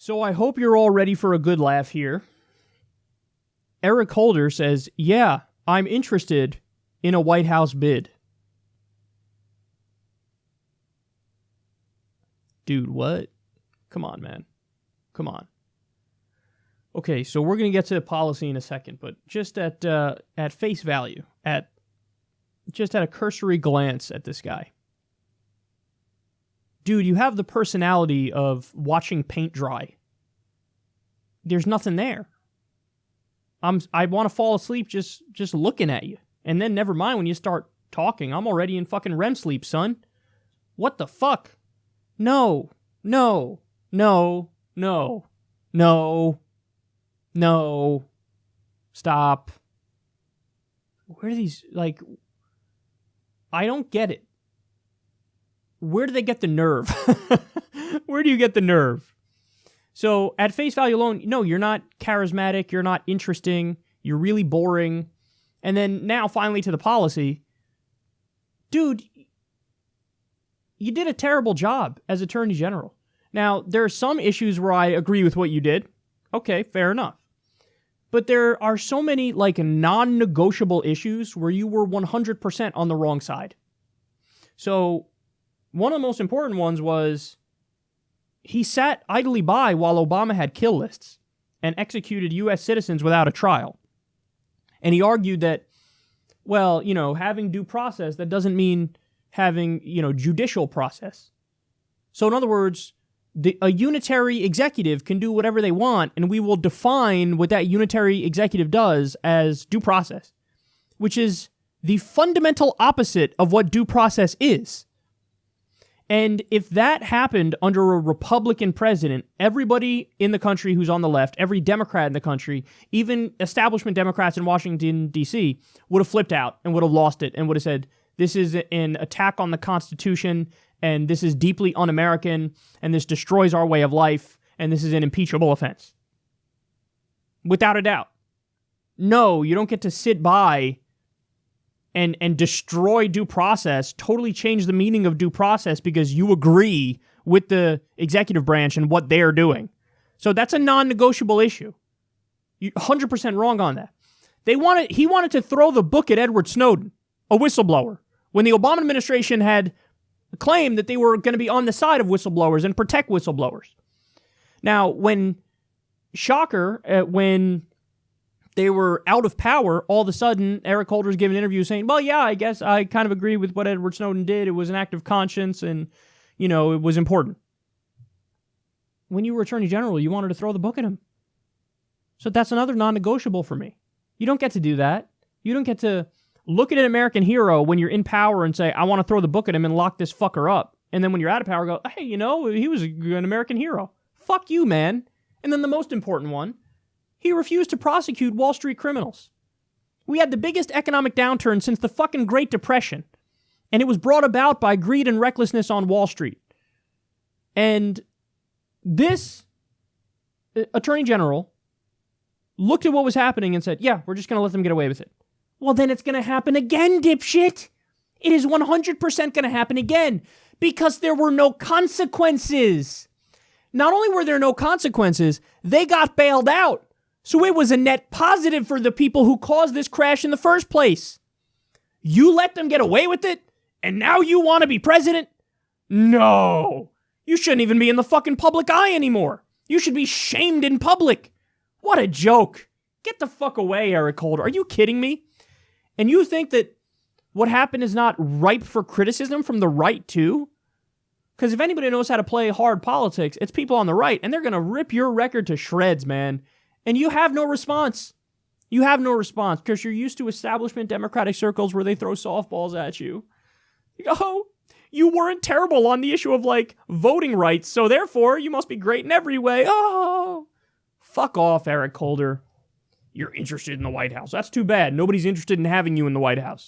So I hope you're all ready for a good laugh here. Eric Holder says, yeah, I'm interested in a White House bid. Dude, what? Come on, man. Come on. Okay, so we're going to get to policy in a second, but just at face value, just at a cursory glance at this guy. Dude, you have the personality of watching paint dry. There's nothing there. I want to fall asleep just looking at you. And then never mind when you start talking. I'm already in fucking REM sleep, son. What the fuck? No. Stop. Where are these, I don't get it. Where do they get the nerve? Where do you get the nerve? So, at face value alone, no, you're not charismatic, you're not interesting, you're really boring. And then now, finally, to the policy. Dude, you did a terrible job as Attorney General. Now, there are some issues where I agree with what you did. Okay, fair enough. But there are so many, non-negotiable issues where you were 100% on the wrong side. So, one of the most important ones was he sat idly by while Obama had kill lists and executed U.S. citizens without a trial. And he argued that, well, having due process, that doesn't mean having, judicial process. So in other words, a unitary executive can do whatever they want, and we will define what that unitary executive does as due process, which is the fundamental opposite of what due process is. And if that happened under a Republican president, everybody in the country who's on the left, every Democrat in the country, even establishment Democrats in Washington, D.C., would have flipped out and would have lost it and would have said, this is an attack on the Constitution, and this is deeply un-American, and this destroys our way of life, and this is an impeachable offense. Without a doubt. No, you don't get to sit by and destroy due process, totally change the meaning of due process because you agree with the executive branch and what they're doing. So that's a non-negotiable issue. You're 100% wrong on that. He wanted to throw the book at Edward Snowden, a whistleblower, when the Obama administration had claimed that they were going to be on the side of whistleblowers and protect whistleblowers. Now, when they were out of power, all of a sudden, Eric Holder's giving an interview saying, well, yeah, I guess I kind of agree with what Edward Snowden did. It was an act of conscience and, it was important. When you were Attorney General, you wanted to throw the book at him. So that's another non-negotiable for me. You don't get to do that. You don't get to look at an American hero when you're in power and say, I want to throw the book at him and lock this fucker up. And then when you're out of power, go, hey, he was an American hero. Fuck you, man. And then the most important one, he refused to prosecute Wall Street criminals. We had the biggest economic downturn since the fucking Great Depression. And it was brought about by greed and recklessness on Wall Street. And this Attorney General looked at what was happening and said, yeah, we're just going to let them get away with it. Well, then it's going to happen again, dipshit. It is 100% going to happen again because there were no consequences. Not only were there no consequences, they got bailed out. So it was a net positive for the people who caused this crash in the first place. You let them get away with it, and now you want to be president? No. You shouldn't even be in the fucking public eye anymore. You should be shamed in public. What a joke. Get the fuck away, Eric Holder. Are you kidding me? And you think that what happened is not ripe for criticism from the right, too? Because if anybody knows how to play hard politics, it's people on the right, and they're going to rip your record to shreds, man. And you have no response. You have no response because you're used to establishment Democratic circles where they throw softballs at you. Oh, you weren't terrible on the issue of, voting rights, so therefore you must be great in every way. Oh, fuck off, Eric Holder. You're interested in the White House. That's too bad. Nobody's interested in having you in the White House.